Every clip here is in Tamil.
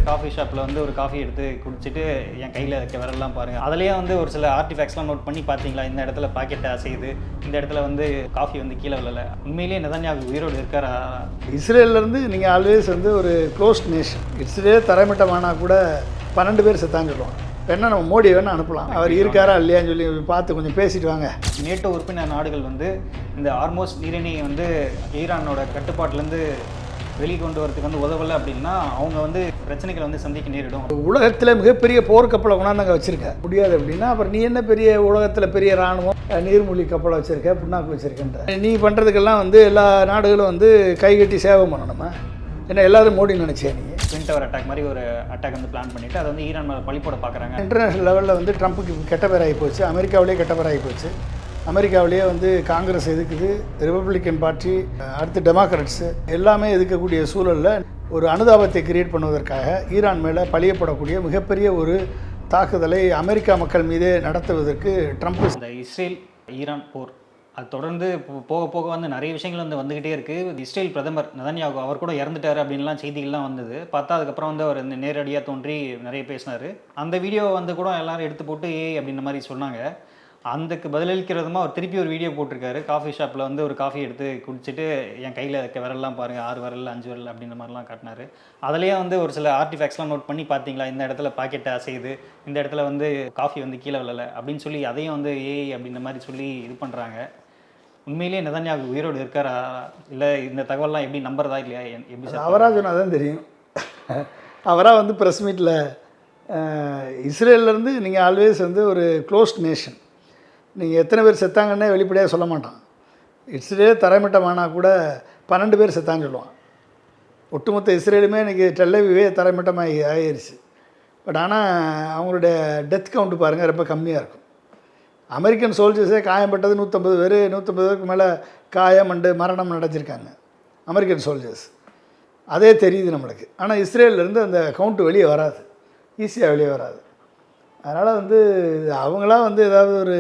காஃபி ஷாப்பில் வந்து ஒரு காஃபி எடுத்து குடிச்சிட்டு என் கையில் இருக்க விரலாம் பாருங்கள். அதுலேயே வந்து ஒரு சில ஆர்டிஃபேக்ட்ஸ்லாம் நோட் பண்ணி பார்த்தீங்களா, இந்த இடத்துல பாக்கெட் அசையுது, இந்த இடத்துல வந்து காஃபி வந்து கீழே விழலை. உண்மையிலேயே நெதன்யாகு உயிரோடு இருக்காரா? இஸ்ரேல்லேருந்து நீங்கள் ஆல்வேஸ் வந்து ஒரு க்ளோஸ்ட் நேஷன். இஸ்ரேல் தரைமட்டமானா கூட 12 பேர் செத்தான்னு சொல்லுவாங்க. வேணா நம்ம மோடி வேணால் அனுப்பலாம், அவர் இருக்காரா இல்லையான்னு சொல்லி பார்த்து கொஞ்சம் பேசிட்டு வாங்க. நேட்டோ உறுப்பினர் நாடுகள் வந்து இந்த ஆர்மோஸ் நீரிணையை வந்து ஈரானோட கட்டுப்பாட்டிலேருந்து வெளியே கொண்டு வரதுக்கு வந்து உதவலை அப்படின்னா அவங்க வந்து பிரச்சனைகளை வந்து சந்திக்க நேரிடும். உலகத்தில் மிகப்பெரிய போர்க்கப்பலை கொண்டாந்து அங்கே வச்சுருக்க முடியாது அப்படின்னா அப்புறம் நீ என்ன பெரிய உலகத்தில் பெரிய இராணுவம் நீர்மூழ்கி கப்பலை வச்சுருக்க, புண்ணாக்கு வச்சுருக்கன்ற நீ பண்ணுறதுக்கெல்லாம் வந்து எல்லா நாடுகளும் வந்து கைகட்டி சேவை பண்ணணுமா? ஏன்னா எல்லோரும் மோடி நினச்சே நீ ட்வின் டவர் அட்டாக் மாதிரி ஒரு அட்டாக் வந்து பிளான் பண்ணிவிட்டு அதை வந்து ஈரான் மேலே பழி போட பார்க்குறாங்க. இன்டர்நேஷ்னல் லெவலில் வந்து ட்ரம்ப்புக்கு கெட்ட பேர் ஆகி போச்சு, அமெரிக்காவிலேயே கெட்ட பேர் ஆகி போச்சு. அமெரிக்காவிலேயே வந்து காங்கிரஸ் எதுக்குது, ரிப்பப்ளிக்கன் பார்ட்டி, அடுத்து டெமோக்ராட்ஸு எல்லாமே எதுக்கக்கூடிய சூழலில் ஒரு அனுதாபத்தை கிரியேட் பண்ணுவதற்காக ஈரான் மேலே பழியப்படக்கூடிய மிகப்பெரிய ஒரு தாக்குதலை அமெரிக்கா மக்கள் மீதே நடத்துவதற்கு ட்ரம்ப் இந்த இஸ்ரேல் ஈரான் போர் அது தொடர்ந்து போக போக வந்து நிறைய விஷயங்கள் வந்து வந்துக்கிட்டே இருக்குது. இஸ்ரேல் பிரதமர் நெதன்யாகு அவர் கூட இறந்துட்டார் அப்படின்லாம் செய்திகள்லாம் வந்தது. பார்த்தா அதுக்கப்புறம் வந்து அவர் நேரடியாக தோன்றி நிறைய பேசினார். அந்த வீடியோ வந்து கூட எல்லாரும் எடுத்து போட்டு அப்படின்ற மாதிரி சொன்னாங்க. அதுக்கு பதிலளிக்கிறதுமா அவர் திருப்பி ஒரு வீடியோ போட்டிருக்காரு. காஃபி ஷாப்பில் வந்து ஒரு காஃபி எடுத்து குடிச்சிட்டு என் கையில் இருக்க விரலாம் பாருங்கள், 6 விரல் 5 விரல் அப்படின்ற மாதிரிலாம் காட்டினார். அதுலேயே வந்து ஒரு சில ஆர்டிஃபேக்ட்ஸ்லாம் நோட் பண்ணி பார்த்தீங்களா, இந்த இடத்துல பாக்கெட் அசையுது, இந்த இடத்துல வந்து காஃபி வந்து கீழே விழலை அப்படின்னு சொல்லி அதையும் வந்து அப்படின்ற மாதிரி சொல்லி இது பண்ணுறாங்க. உண்மையிலேயே நெதன்யாகு உயிரோடு இருக்காரா, இல்லை இந்த தகவல்லாம் எப்படி நம்புறதா இல்லையா? எப்படி அவராக சொன்னால் தான் தெரியும். அவராக வந்து ப்ரெஸ் மீட்டில் இஸ்ரேல்லேருந்து நீங்கள் ஆல்வேஸ் வந்து ஒரு க்ளோஸ்ட் நேஷன், நீங்கள் எத்தனை பேர் செத்தாங்கன்னே வெளிப்படையாக சொல்ல மாட்டான். இஸ்ரேல் தரைமட்டமானால் கூட 12 பேர் செத்தான்னு சொல்லுவான். ஒட்டுமொத்த இஸ்ரேலுமே இன்றைக்கி டெல்லவிவே தரைமட்டமாக ஆகிருச்சு. பட் ஆனால் அவங்களுடைய டெத் கவுண்ட்டு பாருங்கள் ரொம்ப கம்மியாக இருக்கும். அமெரிக்கன் சோல்ஜர்ஸே காயப்பட்டது 150 பேர், 150 பேருக்கு மேலே காயம் மரணம் நடத்திருக்காங்க அமெரிக்கன் சோல்ஜர்ஸ். அதே தெரியுது நம்மளுக்கு. ஆனால் இஸ்ரேல்லேருந்து அந்த கவுண்ட்டு வெளியே வராது, ஈஸியாக வெளியே வராது. அதனால் வந்து அவங்களாம் வந்து ஏதாவது ஒரு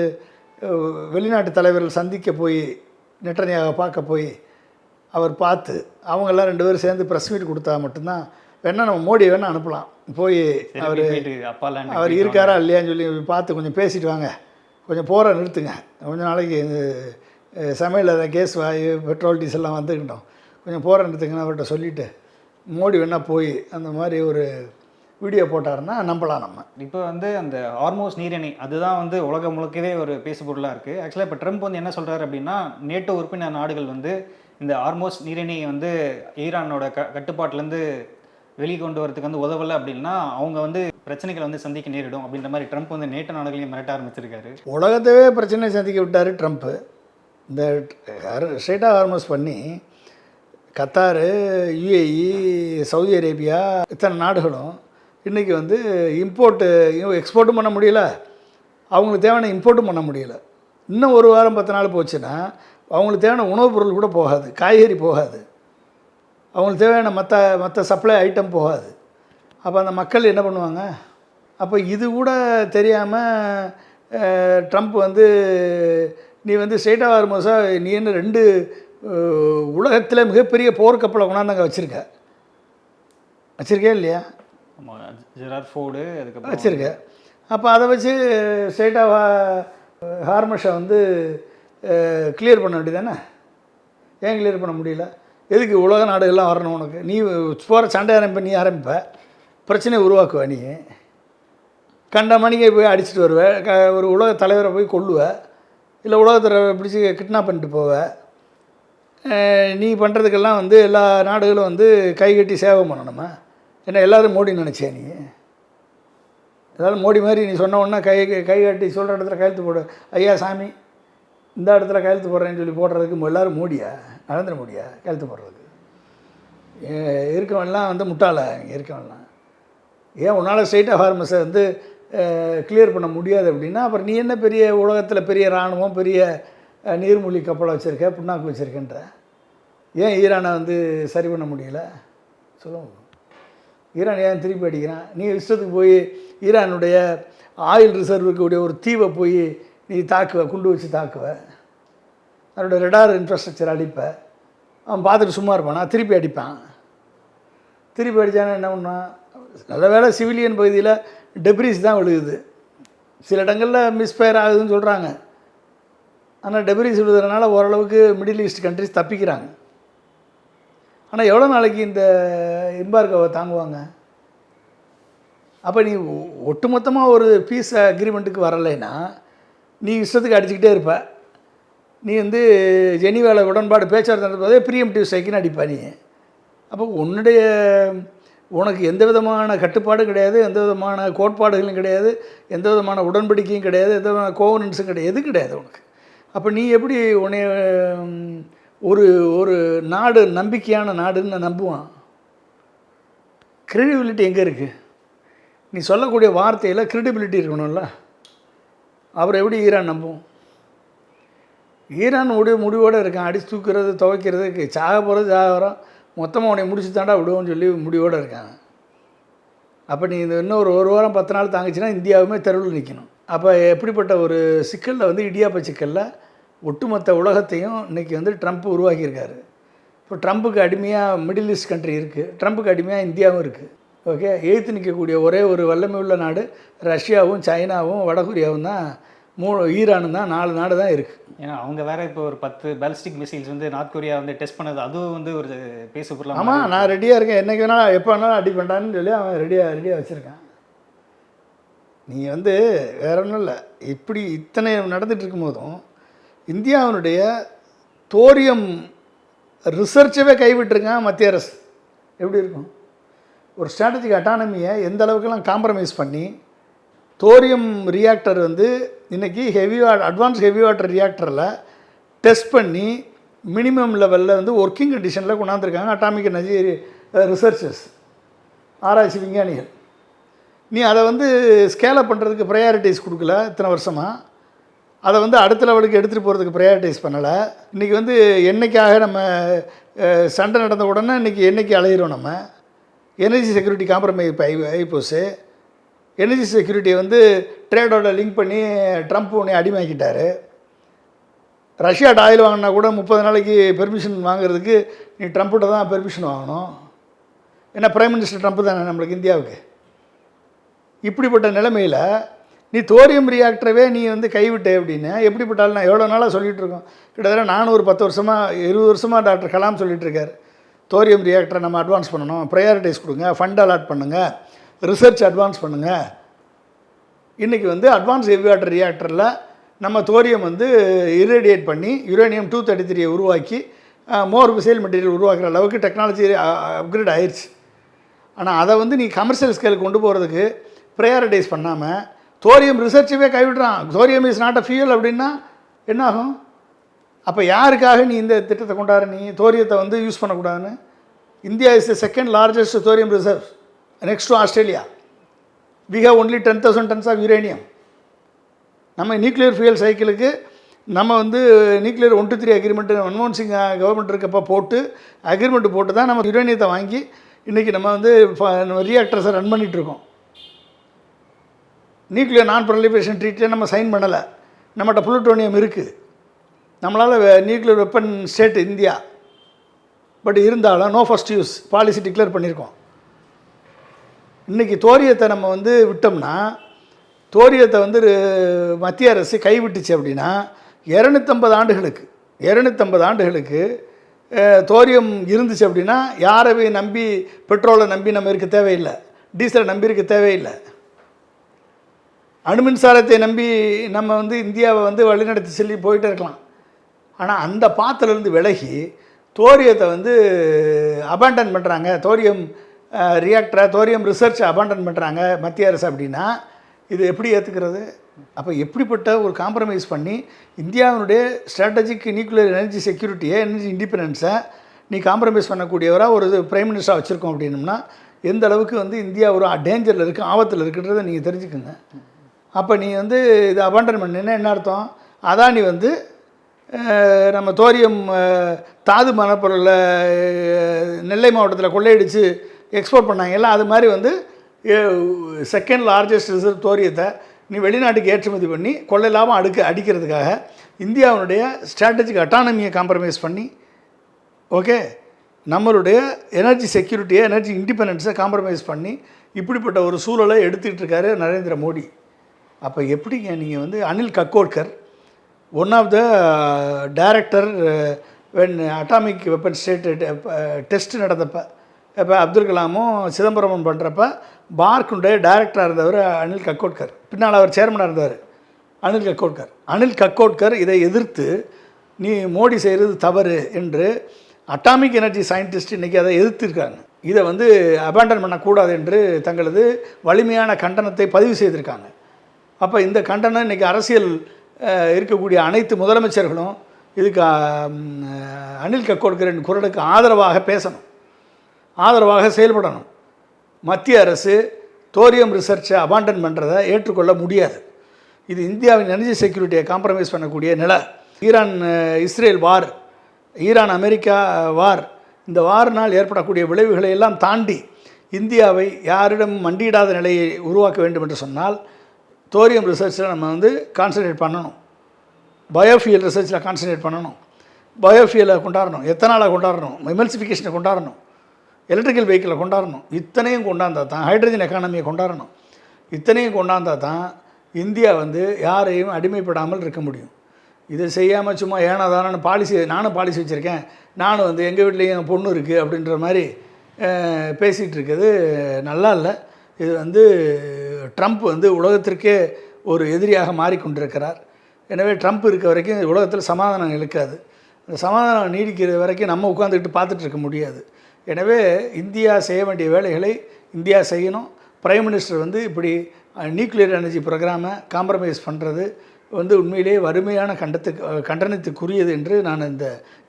வெளிநாட்டு தலைவர்கள் சந்திக்க போய் நெட்டன்யாவை பார்க்க போய் அவர் பார்த்து அவங்கெல்லாம் 2 பேரும் சேர்ந்து ப்ரெஸ் மீட் கொடுத்தா மட்டும்தான் வேணால் நம்ம மோடி வேணால் அனுப்பலாம், போய் அவர் இருக்காரா இல்லையான்னு சொல்லி பார்த்து கொஞ்சம் பேசிட்டு வாங்க, கொஞ்சம் போகிற நிறுத்துங்க, கொஞ்சம் நாளைக்கு சமையல் கேஸ் வாயு பெட்ரோல் டீசல்லாம் வந்துக்கிட்டோம், கொஞ்சம் போகிற நிறுத்துங்கன்னு அவர்கிட்ட சொல்லிவிட்டு மோடி வேணால் போய் அந்த மாதிரி ஒரு வீடியோ போட்டாருன்னா நம்பலாம். நம்ம இப்போ வந்து அந்த ஹார்மோஸ் நீரிணை அதுதான் வந்து உலகம் முழுக்கவே ஒரு பேசுபொருளாக இருக்குது. ஆக்சுவலாக இப்போ ட்ரம்ப் வந்து என்ன சொல்கிறாரு அப்படின்னா, நேட்டோ உறுப்பினர் நாடுகள் வந்து இந்த ஹார்மோஸ் நீரிணையை வந்து ஈரானோட கட்டுப்பாட்டிலேருந்து வெளியே கொண்டு வரதுக்கு வந்து உதவலை அப்படின்னா அவங்க வந்து பிரச்சனைகளை வந்து சந்திக்க நேரிடும் அப்படின்ற மாதிரி ட்ரம்ப் வந்து நேட்டோ நாடுகளையும் மிரட்ட ஆரம்பிச்சிருக்காரு. உலகத்தவே பிரச்சனை சந்திக்க விட்டார் ட்ரம்ப்பு. இந்த ஸ்ட்ரெயிட்டாக ஹார்மோஸ் பண்ணி கத்தாரு, யுஏஇ, சவுதி அரேபியா இத்தனை நாடுகளும் இன்றைக்கி வந்து எக்ஸ்போர்ட்டும் பண்ண முடியல, அவங்களுக்கு தேவையான இம்போர்ட்டும் பண்ண முடியல. இன்னும் ஒரு வாரம் 10 நாள் போச்சுன்னா அவங்களுக்கு தேவையான உணவுப் பொருள் கூட போகாது, காய்கறி போகாது, அவங்களுக்கு தேவையான மற்ற சப்ளை ஐட்டம் போகாது. அப்போ அந்த மக்கள் என்ன பண்ணுவாங்க? அப்போ இது கூட தெரியாமல் ட்ரம்ப் வந்து நீ வந்து ஸ்ட்ரெயிட்டாக ஹார்மோஸா நீ என்ன 2 உலகத்தில் மிகப்பெரிய போர்க்கப்பலை கொண்டாந்து அங்கே வச்சுருக்கே இல்லையா? ஜெரார்ட் ஃபோர்டு அதுக்கப்புறம் வச்சுருக்க. அப்போ அதை வச்சு ஸ்ட்ரெயிட்டாக ஹார்மஸை வந்து கிளியர் பண்ண வேண்டியதானே? ஏன் கிளியர் பண்ண முடியல? எதுக்கு உலக நாடுகள்லாம் வரணும் உனக்கு? நீ போகிற சண்டை நீ ஆரம்பிப்ப, பிரச்சனையை உருவாக்குவ, நீ கண்ட மணிக்கை போய் அடிச்சுட்டு வருவ, ஒரு உலக தலைவரை போய் கொல்லுவ, இல்லை உலகத்தை பிடிச்சி கிட்னாப் பண்ணிட்டு போவ. நீ பண்ணுறதுக்கெல்லாம் வந்து எல்லா நாடுகளும் வந்து கைகட்டி சேவை பண்ணணுமா? ஏன்னா எல்லோரும் மோடி நினச்சே நீ? ஏதாவது மோடி மாதிரி நீ சொன்ன உடனே கை கட்டி சொல்கிற இடத்துல கையெழுத்து போடு, ஐயா சாமி இந்த இடத்துல கையெழுத்து போடுறேன்னு சொல்லி போடுறதுக்கு எல்லோரும் மோடியா, நரேந்திர மோடியா கையெழுத்து போடுறதுக்கு? இருக்கவன்லாம் வந்து முட்டாள இருக்கவன்லாம். ஏன் உன்னால் ஸ்ட்ரெயிட்டாக ஹார்மஸை வந்து கிளியர் பண்ண முடியாது அப்படின்னா அப்புறம் நீ என்ன பெரிய உலகத்தில் பெரிய இராணுவம், பெரிய நீர்மூழ்கி கப்பலை வச்சுருக்க, புண்ணாக்கு வச்சுருக்கன்ற? ஏன் ஈரானை வந்து சரி பண்ண முடியல சொல்லுவோம்? ஈரான் ஏன் திருப்பி அடிக்கிறான்? நீ இஷ்டத்துக்கு போய் ஈரானுடைய ஆயில் ரிசர்வ் இருக்கக்கூடிய ஒரு தீவை போய் நீ தாக்குவ, குண்டு வச்சு தாக்குவ, அதோடய ரெடார் இன்ஃப்ராஸ்ட்ரக்சர் அடிப்ப. அவன் பார்த்துட்டு சும்மா இருப்பானா? திருப்பி அடிப்பான். திருப்பி அடித்தானா என்ன பண்ணான்? நல்ல வேளை சிவிலியன் பகுதியில் டெப்ரிஸ் தான் விழுகுது, சில இடங்களில் மிஸ்ஃபயர் ஆகுதுன்னு சொல்கிறாங்க. ஆனால் டெப்ரிஸ் விழுதுறதுனால ஓரளவுக்கு மிடில் ஈஸ்ட் கண்ட்ரிஸ் தப்பிக்கிறாங்க. ஆனால் எவ்வளோ நாளைக்கு இந்த எம்பார்கோவை தாங்குவாங்க? அப்போ நீ ஒட்டுமொத்தமாக ஒரு பீஸ் அக்ரிமெண்ட்டுக்கு வரலைன்னா நீ இஷ்டத்துக்கு அடிச்சுக்கிட்டே இருப்ப. நீ வந்து ஜெனீவாவில் உடன்பாடு பேச்சுவார்த்தை நடத்துவதே ப்ரீஎம்டிவ் ஸ்ட்ரைக்குன்னு அடிப்பா நீ. அப்போ உனக்கு எந்த விதமான கட்டுப்பாடும் கிடையாது, எந்த விதமான கோட்பாடுகளும் கிடையாது, எந்த விதமான உடன்படிக்கையும் கிடையாது, எந்த விதமான கோவனன்ஸும் கிடையாது, எது கிடையாது உனக்கு. அப்போ நீ எப்படி உன்னை ஒரு ஒரு நாடு நம்பிக்கையான நாடுன்னு நம்புவான்? க்ரெடிபிலிட்டி எங்கே இருக்குது? நீ சொல்லக்கூடிய வார்த்தையில் க்ரெடிபிலிட்டி இருக்கணும்ல. அப்புறம் எப்படி ஈரான் நம்பும்? ஈரான் முடிவோடு இருக்கான், அடித்து தூக்குறது, துவைக்கிறது, சாக போகிறது சாகரம், மொத்தமாக உன்னை முடிச்சு தாண்டா விடுவோன்னு சொல்லி முடிவோடு இருக்காங்க. அப்போ நீ இன்னும் ஒரு வாரம் 10 நாள் தாங்கிச்சுன்னா இந்தியாவுமே தெருவில் நிற்கணும். அப்போ எப்படிப்பட்ட ஒரு சிக்கலில் வந்து இடியாப்ப சிக்கலில் ஒட்டுமொத்த உலகத்தையும் இன்றைக்கி வந்து ட்ரம்ப் உருவாக்கியிருக்காரு. இப்போ ட்ரம்ப்புக்கு அடிமையாக மிடில் ஈஸ்ட் கண்ட்ரி இருக்குது, ட்ரம்ப்புக்கு அடிமையாக இந்தியாவும் இருக்குது. ஓகே, எதிர்த்து நிற்கக்கூடிய ஒரே ஒரு வல்லமை உள்ள நாடு ரஷ்யாவும் சைனாவும் வடகொரியாவும் தான், ஈரானும் தான், 4 நாடு தான் இருக்குது. ஏன்னா அவங்க வேற இப்போ ஒரு 10 பாலிஸ்டிக் மிசைல்ஸ் வந்து நார்த் கொரியா வந்து டெஸ்ட் பண்ணது, அதுவும் வந்து ஒரு பேச பொருளாக. ஆமாம், நான் ரெடியாக இருக்கேன், என்றைக்கு வேணாலும் எப்போ வேணாலும் அடி பண்ணுறான்னு சொல்லி அவன் ரெடியாக வச்சுருக்கான். நீங்கள் வந்து வேற ஒன்றும் இல்லை, இப்படி இத்தனை நடந்துகிட்டு இருக்கும் போதும் இந்தியாவினுடைய தோரியம் ரிசர்ச்சவே கைவிட்டுருக்கான் மத்திய அரசு. எப்படி இருக்கும்? ஒரு ஸ்ட்ராட்டஜிக் அட்டானமியை எந்த அளவுக்குலாம் காம்ப்ரமைஸ் பண்ணி தோரியம் ரியாக்டர் வந்து இன்றைக்கி அட்வான்ஸ் ஹெவி வாட்டர் ரியாக்டரில் டெஸ்ட் பண்ணி மினிமம் லெவலில் வந்து ஒர்க்கிங் கண்டிஷனில் கொண்டாந்துருக்காங்க அட்டாமிக் எனர்ஜி ரிசர்ச்சர்ஸ், ஆராய்ச்சி விஞ்ஞானிகள். நீ அதை வந்து ஸ்கேலப் பண்ணுறதுக்கு ப்ரையாரிட்டிஸ் கொடுக்கல இத்தனை வருஷமாக, அதை வந்து அடுத்த லெவலுக்கு எடுத்துகிட்டு போகிறதுக்கு ப்ரையாரிட்டைஸ் பண்ணலை. இன்றைக்கி வந்து எண்ணெய்க்காக நம்ம சண்டை நடந்த உடனே இன்றைக்கி எண்ணெய்க்கு அலையிறோம். நம்ம எனர்ஜி செக்யூரிட்டி காம்ப்ரமைஸ் ஆகிப்போச்சு. எனர்ஜி செக்யூரிட்டியை வந்து ட்ரேடோட லிங்க் பண்ணி ட்ரம்ப் உன்னை அடிமையாக்கிட்டார். ரஷ்யாட்ட ஆயில் வாங்கினா கூட 30 நாளைக்கு பெர்மிஷன் வாங்குறதுக்கு நீ ட்ரம்ப்கிட்ட தான் பெர்மிஷன் வாங்கணும். ஏன்னா பிரைம் மினிஸ்டர் ட்ரம்ப் தானே நம்மளுக்கு இந்தியாவுக்கு. இப்படிப்பட்ட நிலைமையில் நீ தோரியம் ரியாக்டரவே நீ வந்து கைவிட்டே அப்படின்னு எப்படிப்பட்டாலும் நான் எவ்வளோ நாளாக சொல்லிகிட்டு இருக்கோம். கிட்டத்தட்ட நானும் ஒரு 10 வருஷமாக 20 வருஷமாக டாக்டர் கலாம் சொல்லிகிட்டு இருக்கார், தோரியம் ரியாக்டரை நம்ம அட்வான்ஸ் பண்ணணும், ப்ரையாரிட்டைஸ் கொடுங்க, ஃபண்ட் அலாட் பண்ணுங்கள், ரிசர்ச் அட்வான்ஸ் பண்ணுங்கள். இன்றைக்கி வந்து அட்வான்ஸ் ஹெவி வாட்டர் ரியாக்டரில் நம்ம தோரியம் வந்து இரேடியேட் பண்ணி யுரேனியம் 233 உருவாக்கி மோர் மிசைல் மெட்டீரியல் உருவாக்குற அளவுக்கு டெக்னாலஜி அப்கிரேட் ஆயிடுச்சு. ஆனால் அதை வந்து நீ கமர்ஷியல் ஸ்கேலுக்கு கொண்டு போகிறதுக்கு ப்ரையாரிட்டைஸ் பண்ணாமல் தோரியம் ரிசர்ச்சவே கைவிடுறான். Thorium is not a fuel அப்படின்னா என்ன ஆகும்? அப்போ யாருக்காக நீ இந்த திட்டத்தை கொண்டாட? நீ தோரியத்தை வந்து யூஸ் பண்ணக்கூடாதுன்னு. India is the second largest thorium reserve next to Australia. We have only 10,000 tons of uranium. நம்ம நியூக்ளியர் ஃபியூயல் சைக்கிளுக்கு நம்ம வந்து நியூக்ளியர் 1 to 3 அக்ரிமெண்ட்டு மன்மோகன் சிங் கவர்மெண்ட் இருக்கப்போ போட்டு அக்ரிமெண்ட் போட்டு தான் நம்ம யுரேனியத்தை வாங்கி இன்றைக்கி நம்ம வந்து ரியாக்டர்ஸை ரன் பண்ணிகிட்ருக்கோம். நியூக்ளியர் நான் ப்ரொலிஃபரேஷன் ட்ரீட்டியை நம்ம சைன் பண்ணலை. நம்மகிட்ட புளுட்டோனியம் இருக்குது, நம்மளால் nuclear weapon state India. But இருந்தாலும் no first use policy declare பண்ணியிருக்கோம். இன்றைக்கி தோரியத்தை நம்ம வந்து விட்டோம்னா, தோரியத்தை வந்து மத்திய அரசு கைவிட்டுச்சு அப்படின்னா 250 ஆண்டுகளுக்கு தோரியம் இருந்துச்சு அப்படின்னா யாரை நம்பி, பெட்ரோலை நம்பி நம்ம இருக்க தேவையில்லை, டீசலை நம்பி இருக்க தேவையில்லை, அணுமின்சாரத்தை நம்பி நம்ம வந்து இந்தியாவை வந்து வழிநடத்தி சொல்லி போயிட்டே இருக்கலாம். ஆனால் அந்த பாத்திலேருந்து விலகி தோரியத்தை வந்து அபாண்டன் பண்ணுறாங்க, தோரியம் ரியாக்டரை, தோரியம் ரிசர்ச்சை அபாண்டன் பண்ணுறாங்க மத்திய அரசு அப்படின்னா இது எப்படி ஏற்றுக்கிறது? அப்போ எப்படிப்பட்ட ஒரு காம்ப்ரமைஸ் பண்ணி இந்தியாவினுடைய ஸ்ட்ராட்டஜிக் நியூக்ளியர் எனர்ஜி செக்யூரிட்டியை, எனர்ஜி இண்டிபெண்டன்ஸை நீ காம்ப்ரமைஸ் பண்ணக்கூடியவராக ஒரு பிரைம் மினிஸ்டராக வச்சுருக்கோம் அப்படின்னம்னா எந்த அளவுக்கு வந்து இந்தியா ஒரு டேஞ்சரில் இருக்குது, ஆபத்தில் இருக்குன்றதை நீங்கள் தெரிஞ்சுக்குங்க. அப்போ நீ வந்து இது அபாண்டன் பண்ணினா என்ன அர்த்தம்? அதானி வந்து நம்ம தோரியம் தாது மணப்பொருளில் நெல்லை மாவட்டத்தில் கொள்ளையடித்து எக்ஸ்போர்ட் பண்ணாங்கல்ல, அது மாதிரி வந்து செகண்ட் லார்ஜஸ்ட் ரிசர்வ் தோரியத்தை நீ வெளிநாட்டுக்கு ஏற்றுமதி பண்ணி கொள்ளை லாபம் அடிக்கிறதுக்காக இந்தியாவுடைய ஸ்ட்ராட்டஜிக் அட்டானமியை காம்ப்ரமைஸ் பண்ணி, ஓகே, நம்மளுடைய எனர்ஜி செக்யூரிட்டியை, எனர்ஜி இண்டிபெண்டன்ஸை காம்ப்ரமைஸ் பண்ணி இப்படிப்பட்ட ஒரு சூழலை எடுத்துக்கிட்டு இருக்காரு நரேந்திர மோடி. அப்போ எப்படிங்க நீங்கள் வந்து Anil Kakodkar, one of the director when atomic weapon state test நடந்தப்போ, இப்போ அப்துல் கலாமும் சிதம்பரமும் பண்ணுறப்ப பார்க்குடைய டைரக்டராக இருந்தவர் அனில் கக்கோட்கர். பின்னால் அவர் சேர்மனாக இருந்தவர் அனில் கக்கோட்கர். அனில் கக்கோட்கர் இதை எதிர்த்து நீ மோடி செய்கிறது தவறு என்று அட்டாமிக் எனர்ஜி சயின்டிஸ்ட் இன்றைக்கி அதை எதிர்த்திருக்காங்க. இதை வந்து அபேண்டன் பண்ணக்கூடாது என்று தங்களது வலிமையான கண்டனத்தை பதிவு செய்திருக்காங்க. அப்போ இந்த கண்டனம் இன்றைக்கி அரசியல் இருக்கக்கூடிய அனைத்து முதலமைச்சர்களும் இதுக்கு அனில் கக்கோட்கரின் குரலுக்கு ஆதரவாக பேசணும், ஆதரவாக செயல்படணும். மத்திய அரசு தோரியம் ரிசர்ச்சை அபாண்டன் பண்ணுறதை ஏற்றுக்கொள்ள முடியாது. இது இந்தியாவின் எனர்ஜி செக்யூரிட்டியை காம்ப்ரமைஸ் பண்ணக்கூடிய நிலை. Iran Israel war, Iran America war, இந்த வாரினால் ஏற்படக்கூடிய விளைவுகளை எல்லாம் தாண்டி இந்தியாவை யாரிடம் மண்டியிடாத நிலையை உருவாக்க வேண்டும் என்று சொன்னால் தோரியம் ரிசர்ச்சில் நம்ம வந்து கான்சன்ட்ரேட் பண்ணணும், பயோஃபியல் ரிசர்ச்சில் கான்சன்ட்ரேட் பண்ணணும், பயோஃபியலை கொண்டாடணும், எத்தனாலை கொண்டாடணும், எமல்சிஃபிகேஷனை கொண்டாடணும், எலக்ட்ரிக்கல் வெஹிக்கிளை கொண்டாடணும். இத்தனையும் கொண்டாந்தால் தான் ஹைட்ரஜன் எக்கானமியை கொண்டாடணும். இத்தனையும் கொண்டாந்தால் தான் இந்தியா வந்து யாரையும் அடிமைப்படாமல் இருக்க முடியும். இதை செய்யாமல் சும்மா ஏனாதானு பாலிசி, நானும் பாலிசி வச்சுருக்கேன், நானும் வந்து எங்கள் வீட்லேயும் என் பொண்ணு இருக்குது அப்படின்ற மாதிரி பேசிகிட்டு இருக்குது நல்லா இல்லை. இது வந்து ட்ரம்ப் வந்து உலகத்திற்கே ஒரு எதிரியாக மாறிக்கொண்டிருக்கிறார். எனவே ட்ரம்ப் இருக்க வரைக்கும் உலகத்தில் சமாதானம் இருக்காது. இந்த சமாதானம் நீடிக்கிற வரைக்கும் நம்ம உட்காந்துக்கிட்டு பார்த்துட்டு இருக்க முடியாது. எனவே இந்தியா செய்ய வேண்டிய வேலைகளை இந்தியா செய்யணும். பிரைம் மினிஸ்டர் வந்து இப்படி நியூக்ளியர் எனர்ஜி ப்ரோக்ராமை காம்ப்ரமைஸ் பண்ணுறது வந்து உண்மையிலேயே வறுமையான கண்டனத்துக்குரியது என்று நான்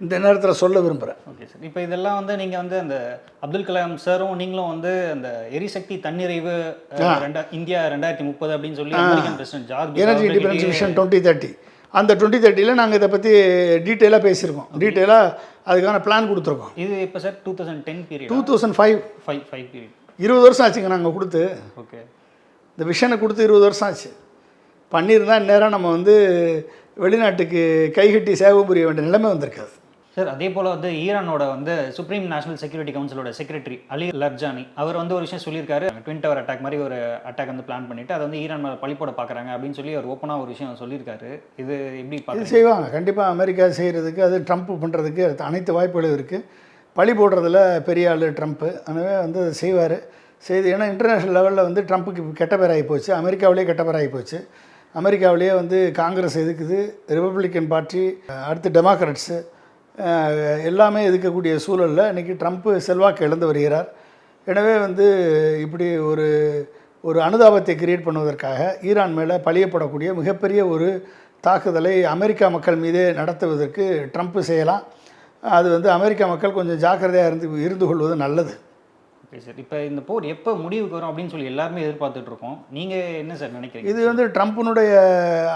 இந்த நேரத்தில் சொல்ல விரும்புகிறேன். ஓகே சார், இப்போ இதெல்லாம் வந்து நீங்கள் வந்து அந்த அப்துல் கலாம் சாரும் நீங்களும் வந்து அந்த எரிசக்தி தன்னிறைவு இந்தியா 2030 அப்படின்னு சொல்லி American president George energy independence vision 2030 அந்த 2030 நாங்கள் இதை பற்றி டீட்டெயிலாக பேசியிருக்கோம், டீட்டெயிலாக அதுக்கான பிளான் கொடுத்துருக்கோம். இது இப்போ சார் 2010 பீரியட், 2005 பீரியட், 20 வருஷம் ஆச்சுங்க நாங்கள் கொடுத்து. ஓகே, இந்த விஷனை கொடுத்து 20 வருஷம் ஆச்சு. பண்ணியிருந்தால் இந்நேரம் நம்ம வந்து வெளிநாட்டுக்கு கைகட்டி சேவை புரிய வேண்டிய நிலைமை வந்திருக்காது சார். அதே போல் வந்து ஈரானோட வந்து சுப்ரீம் நேஷனல் செக்யூரிட்டி கவுன்சிலோட செக்ரட்டரி அலி லர்ஜானி அவர் வந்து ஒரு விஷயம் சொல்லியிருக்காரு. ட்வின் டவர் அட்டாக் மாதிரி ஒரு அட்டாக் வந்து பிளான் பண்ணிவிட்டு அதை வந்து ஈரான் மேலே பழிப்போட பார்க்குறாங்க அப்படின்னு சொல்லி அவர் ஓப்பனாக ஒரு விஷயம் சொல்லியிருக்காரு. இது எப்படி இது செய்வாங்க கண்டிப்பாக. அமெரிக்கா செய்கிறதுக்கு, அது ட்ரம்ப் பண்ணுறதுக்கு அனைத்து வாய்ப்புகளும் இருக்குது. பழி போடுறதுல பெரிய ஆள் ட்ரம்ப்பு. எனவே வந்து அதை செய்வார். ஏன்னா இன்டர்நேஷ்னல் லெவலில் வந்து ட்ரம்ப்புக்கு கெட்ட பேர் ஆகி போச்சு, அமெரிக்காவிலேயே கெட்ட பேர் ஆகி போச்சு. அமெரிக்காவிலேயே வந்து காங்கிரஸ் எதுக்குது, ரிப்பப்ளிக்கன் பார்ட்டி, அடுத்து டெமோக்ராட்ஸு எல்லாமே எதுக்கக்கூடிய சூழலில் இன்றைக்கி ட்ரம்ப்பு செல்வாக்கு இழந்து வருகிறார். எனவே வந்து இப்படி ஒரு அனுதாபத்தை கிரியேட் பண்ணுவதற்காக ஈரான் மேலே பழியப்படக்கூடிய மிகப்பெரிய ஒரு தாக்குதலை அமெரிக்கா மக்கள் மீதே நடத்துவதற்கு ட்ரம்ப்பு செய்யலாம். அது வந்து அமெரிக்கா மக்கள் கொஞ்சம் ஜாக்கிரதையாக இருந்து கொள்வது நல்லது. ஓகே சார், இப்போ இந்த போர் எப்போ முடிவுக்கு வரும் அப்படின்னு சொல்லி எல்லாருமே எதிர்பார்த்துட்டு இருக்கோம். நீங்கள் என்ன சார் நினைக்கிறீங்க? இது வந்து ட்ரம்ப்பினுடைய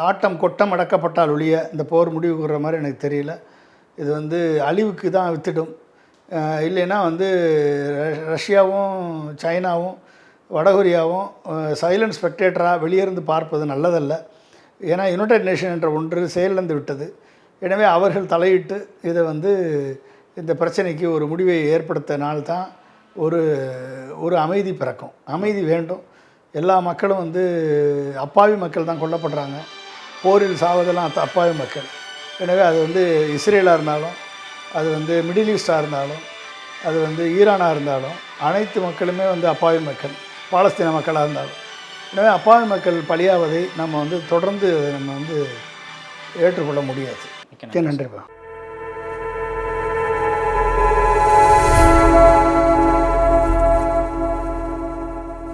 ஆட்டம் கொட்டம் அடக்கப்பட்டால் ஒழிய இந்த போர் முடிவுக்கு வர்ற மாதிரி எனக்கு தெரியல. இது வந்து அழிவுக்கு தான் வித்துடும். இல்லைன்னா வந்து ரஷ்யாவும் சைனாவும் வடகொரியாவும் சைலண்ட் ஸ்பெக்டேட்டராக வெளியேருந்து பார்ப்பது நல்லதல்ல. ஏன்னா யுனைடெட் நேஷன் என்ற ஒன்று செயலிழந்து விட்டது. எனவே அவர்கள் தலையிட்டு இதை வந்து இந்த பிரச்சனைக்கு ஒரு முடிவை ஏற்படுத்தினால்தான் ஒரு அமைதி பிறக்கும். அமைதி வேண்டும். எல்லா மக்களும் வந்து அப்பாவி மக்கள் தான் கொல்லப்படுறாங்க. போரில் சாவதெல்லாம் அப்பாவி மக்கள். எனவே அது வந்து இஸ்ரேலாக இருந்தாலும், அது வந்து மிடில் ஈஸ்டாக இருந்தாலும், அது வந்து ஈரானாக இருந்தாலும், அனைத்து மக்களுமே வந்து அப்பாவி மக்கள், பாலஸ்தீன மக்களாக இருந்தாலும். எனவே அப்பாவி மக்கள் பலியாவதை நம்ம வந்து தொடர்ந்து நம்ம வந்து ஏற்றுக்கொள்ள முடியாது. நன்றிப்பா.